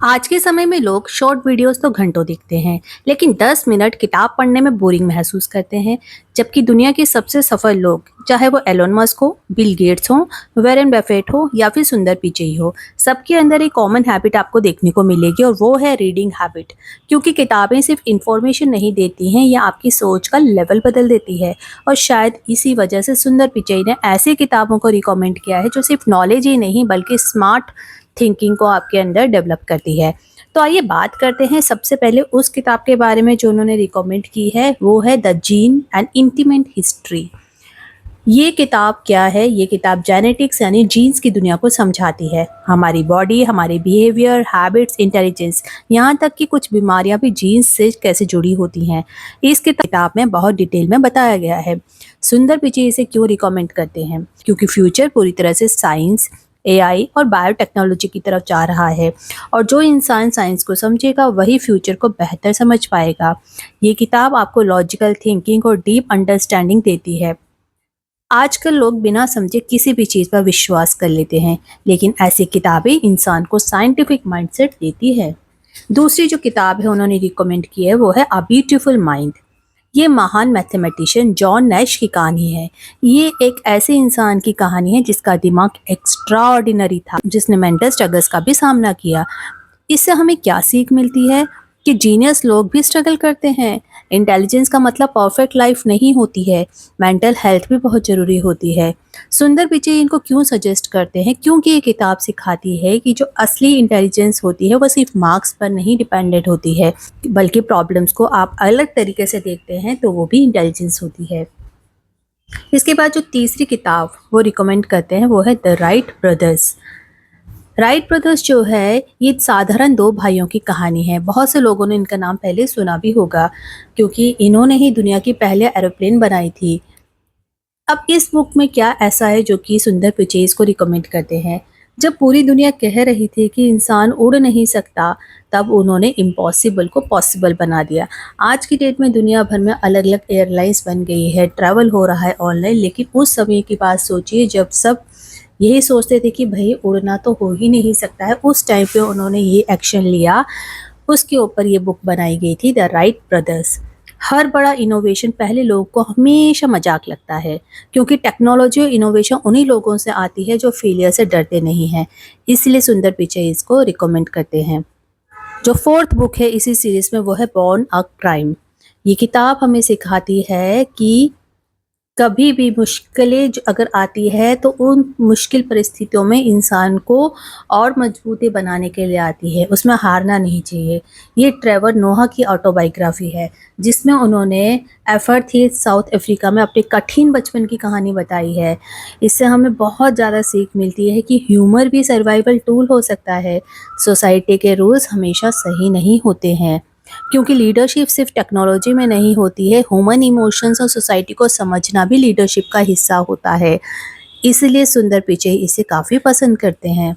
आज के समय में लोग शॉर्ट वीडियोस तो घंटों देखते हैं, लेकिन 10 मिनट किताब पढ़ने में बोरिंग महसूस करते हैं। जबकि दुनिया के सबसे सफल लोग, चाहे वो एलोन मस्क हो, बिल गेट्स हो, वॉरेन बफेट हो या फिर सुंदर पिचई हो, सबके अंदर एक कॉमन हैबिट आपको देखने को मिलेगी और वो है रीडिंग हैबिट। क्योंकि किताबें सिर्फ इंफॉर्मेशन नहीं देती हैं, या आपकी सोच का लेवल बदल देती है। और शायद इसी वजह से सुंदर पिचई ने ऐसी किताबों को रिकमेंड किया है जो सिर्फ नॉलेज ही नहीं बल्कि स्मार्ट थिंकिंग को आपके अंदर डेवलप करती है। तो आइए बात करते हैं सबसे पहले उस किताब के बारे में जो उन्होंने रिकमेंड की है, वो है the gene and intimate history. ये किताब क्या है? ये किताब जेनेटिक्स यानी जीन्स की दुनिया को समझाती है। हमारी बॉडी, हमारे बिहेवियर, हैबिट्स, इंटेलिजेंस, यहाँ तक कि कुछ बीमारियां भी जीन्स से कैसे जुड़ी होती हैं। इस किताब में बहुत डिटेल में बताया गया है। सुंदर पिचई इसे क्यों रिकमेंड करते हैं? क्योंकि फ्यूचर पूरी तरह से साइंस, एआई और बायोटेक्नोलॉजी की तरफ जा रहा है, और जो इंसान साइंस को समझेगा वही फ्यूचर को बेहतर समझ पाएगा। ये किताब आपको लॉजिकल थिंकिंग और डीप अंडरस्टैंडिंग देती है। आजकल लोग बिना समझे किसी भी चीज़ पर विश्वास कर लेते हैं, लेकिन ऐसी किताबें इंसान को साइंटिफिक माइंडसेट देती है। दूसरी जो किताब है उन्होंने रिकमेंड की है, वो है अ ब्यूटीफुल माइंड। ये महान मैथमेटिशियन जॉन नैश की कहानी है। ये एक ऐसे इंसान की कहानी है जिसका दिमाग एक्स्ट्रा ऑर्डिनरी था, जिसने मेंटल स्ट्रगल्स का भी सामना किया। इससे हमें क्या सीख मिलती है? कि जीनियस लोग भी स्ट्रगल करते हैं। इंटेलिजेंस का मतलब परफेक्ट लाइफ नहीं होती है, मेंटल हेल्थ भी बहुत ज़रूरी होती है। सुंदर पिचई इनको क्यों सजेस्ट करते हैं? क्योंकि ये किताब सिखाती है कि जो असली इंटेलिजेंस होती है वो सिर्फ मार्क्स पर नहीं डिपेंडेंट होती है, बल्कि प्रॉब्लम्स को आप अलग तरीके से देखते हैं तो वो भी इंटेलिजेंस होती है। इसके बाद जो तीसरी किताब वो रिकमेंड करते हैं वो है the Wright brothers. Wright brothers जो है, ये साधारण दो भाइयों की कहानी है। बहुत से लोगों ने इनका नाम पहले सुना भी होगा, क्योंकि इन्होंने ही दुनिया की पहले एरोप्लेन बनाई थी। अब इस बुक में क्या ऐसा है जो कि सुंदर पिचई इसको रिकमेंड करते हैं? जब पूरी दुनिया कह रही थी कि इंसान उड़ नहीं सकता, तब उन्होंने इम्पॉसिबल को पॉसिबल बना दिया। आज की डेट में दुनिया भर में अलग अलग एयरलाइंस बन गई है, ट्रैवल हो रहा है ऑनलाइन, लेकिन उस समय की बात सोचिए जब सब यही सोचते थे कि भाई उड़ना तो हो ही नहीं सकता है। उस टाइम पे उन्होंने ये एक्शन लिया, उसके ऊपर ये बुक बनाई गई थी, द राइट ब्रदर्स। हर बड़ा इनोवेशन पहले लोगों को हमेशा मजाक लगता है, क्योंकि टेक्नोलॉजी और इनोवेशन उन्हीं लोगों से आती है जो फेलियर से डरते नहीं हैं। इसलिए सुंदर पिचई इसको रिकमेंड करते हैं। जो फोर्थ बुक है इसी सीरीज में वो है बॉर्न अ क्राइम। ये किताब हमें सिखाती है कि कभी भी मुश्किलें अगर आती है तो उन मुश्किल परिस्थितियों में इंसान को और मजबूती बनाने के लिए आती है, उसमें हारना नहीं चाहिए। ये ट्रेवर नोहा की ऑटोबायोग्राफी है, जिसमें उन्होंने एफर्थीत साउथ अफ्रीका में अपने कठिन बचपन की कहानी बताई है। इससे हमें बहुत ज़्यादा सीख मिलती है कि ह्यूमर भी सर्वाइवल टूल हो सकता है। सोसाइटी के रूल्स हमेशा सही नहीं होते हैं, क्योंकि लीडरशिप सिर्फ टेक्नोलॉजी में नहीं होती है, ह्यूमन इमोशंस और सोसाइटी को समझना भी लीडरशिप का हिस्सा होता है। इसलिए सुंदर पिचई इसे काफ़ी पसंद करते हैं।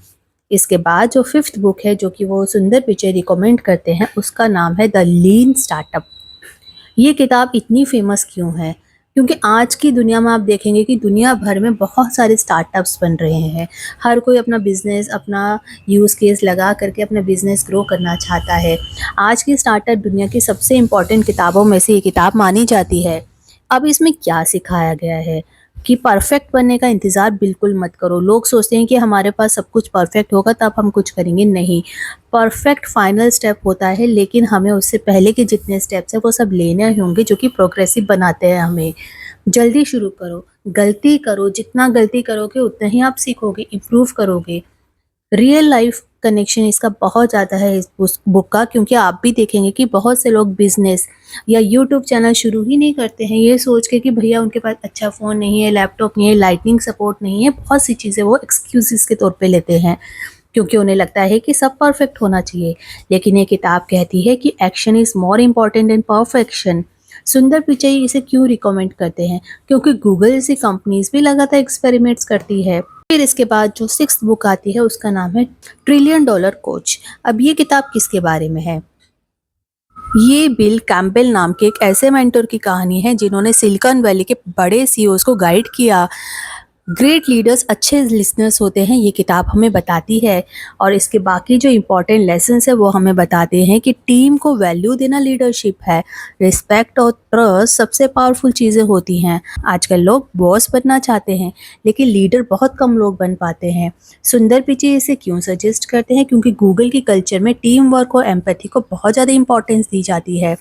इसके बाद जो फिफ्थ बुक है जो कि वो सुंदर पिचई रिकमेंड करते हैं, उसका नाम है द लीन स्टार्टअप। ये किताब इतनी फेमस क्यों है? क्योंकि आज की दुनिया में आप देखेंगे कि दुनिया भर में बहुत सारे स्टार्टअप्स बन रहे हैं। हर कोई अपना बिजनेस, अपना यूज़ केस लगा करके अपना बिजनेस ग्रो करना चाहता है। आज की स्टार्टअप दुनिया की सबसे इम्पोर्टेंट किताबों में से ये किताब मानी जाती है। अब इसमें क्या सिखाया गया है कि परफेक्ट बनने का इंतज़ार बिल्कुल मत करो। लोग सोचते हैं कि हमारे पास सब कुछ परफेक्ट होगा तब हम कुछ करेंगे, नहीं। परफेक्ट फाइनल स्टेप होता है, लेकिन हमें उससे पहले के जितने स्टेप्स हैं वो सब लेने होंगे जो कि प्रोग्रेसिव बनाते हैं हमें। जल्दी शुरू करो, गलती करो, जितना गलती करोगे उतना ही आप सीखोगे, इम्प्रूव करोगे। रियल लाइफ कनेक्शन इसका बहुत ज़्यादा है इस बुक का, क्योंकि आप भी देखेंगे कि बहुत से लोग बिजनेस या यूट्यूब चैनल शुरू ही नहीं करते हैं ये सोच के कि भैया उनके पास अच्छा फ़ोन नहीं है, लैपटॉप नहीं है, लाइटनिंग सपोर्ट नहीं है। बहुत सी चीज़ें वो एक्सक्यूज़ेस के तौर पे लेते हैं, क्योंकि उन्हें लगता है कि सब परफेक्ट होना चाहिए। लेकिन ये किताब कहती है कि action is more important than perfection. सुंदर पिचई इसे क्यों रिकमेंड करते हैं? क्योंकि गूगल जैसी कंपनीज भी लगातार एक्सपेरिमेंट्स करती है। फिर इसके बाद जो सिक्स्थ बुक आती है उसका नाम है ट्रिलियन डॉलर कोच। अब ये किताब किसके बारे में है? ये बिल कैम्पबेल नाम के एक ऐसे मेंटर की कहानी है जिन्होंने सिलिकॉन वैली के बड़े सीईओज को गाइड किया। ग्रेट लीडर्स अच्छे लिसनर्स होते हैं, ये किताब हमें बताती है। और इसके बाकी जो इम्पोर्टेंट लेसन्स है वो हमें बताते हैं कि टीम को वैल्यू देना लीडरशिप है। रिस्पेक्ट और ट्रस्ट सबसे पावरफुल चीज़ें होती हैं। आजकल लोग बॉस बनना चाहते हैं लेकिन लीडर बहुत कम लोग बन पाते हैं। सुंदर पिचाई इसे क्यों सजेस्ट करते हैं? क्योंकि गूगल की कल्चर में टीम वर्क और एम्पैथी को बहुत ज़्यादा इंपॉर्टेंस दी जाती है।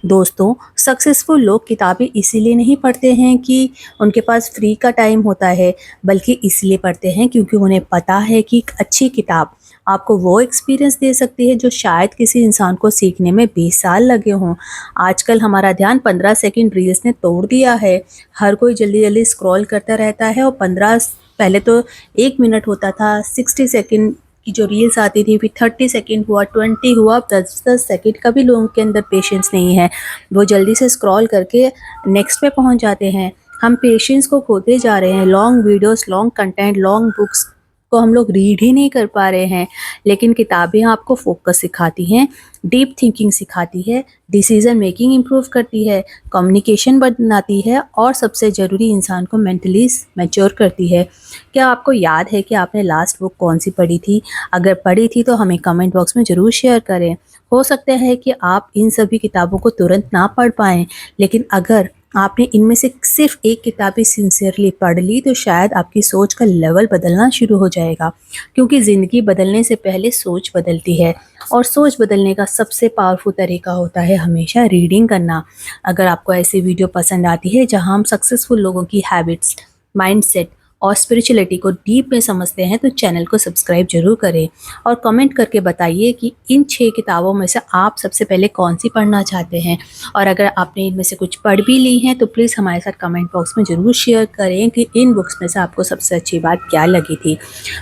दोस्तों, सक्सेसफुल लोग किताबें इसीलिए नहीं पढ़ते हैं कि उनके पास फ्री का टाइम होता है, बल्कि इसलिए पढ़ते हैं क्योंकि उन्हें पता है कि एक अच्छी किताब आपको वो एक्सपीरियंस दे सकती है जो शायद किसी इंसान को सीखने में 20 साल लगे हों। आजकल हमारा ध्यान 15 सेकंड रील्स ने तोड़ दिया है। हर कोई जल्दी जल्दी स्क्रॉल करता रहता है और 15 पहले तो 1 मिनट होता था, 60 सेकंड की जो रील्स आती थी, फिर 30 सेकंड हुआ, 20 हुआ, 10-10 सेकंड का भी लोगों के अंदर पेशेंस नहीं है। वो जल्दी से स्क्रॉल करके नेक्स्ट पे पहुंच जाते हैं। हम पेशेंस को खोते जा रहे हैं। Long videos, long content, long books को हम लोग रीड ही नहीं कर पा रहे हैं। लेकिन किताबें आपको फोकस सिखाती हैं, डीप थिंकिंग सिखाती है, डिसीजन मेकिंग इम्प्रूव करती है, कम्युनिकेशन बनाती है और सबसे ज़रूरी इंसान को मेंटली मैच्योर करती है। क्या आपको याद है कि आपने लास्ट बुक कौन सी पढ़ी थी? अगर पढ़ी थी तो हमें कमेंट बॉक्स में ज़रूर शेयर करें। हो सकता है कि आप इन सभी किताबों को तुरंत ना पढ़ पाएँ, लेकिन अगर आपने इनमें से सिर्फ एक किताब भी सिंसियरली पढ़ ली तो शायद आपकी सोच का लेवल बदलना शुरू हो जाएगा। क्योंकि ज़िंदगी बदलने से पहले सोच बदलती है और सोच बदलने का सबसे पावरफुल तरीका होता है हमेशा रीडिंग करना। अगर आपको ऐसी वीडियो पसंद आती है जहां हम सक्सेसफुल लोगों की हैबिट्स, माइंडसेट और स्पिरिचुअलिटी को डीप में समझते हैं तो चैनल को सब्सक्राइब जरूर करें और कमेंट करके बताइए कि इन 6 किताबों में से आप सबसे पहले कौन सी पढ़ना चाहते हैं। और अगर आपने इनमें से कुछ पढ़ भी ली हैं तो प्लीज़ हमारे साथ कमेंट बॉक्स में ज़रूर शेयर करें कि इन बुक्स में से आपको सबसे अच्छी बात क्या लगी थी।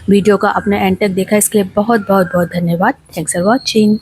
वीडियो का अपना एंड तक देखा इसके लिए बहुत बहुत बहुत धन्यवाद। Thanks for watching.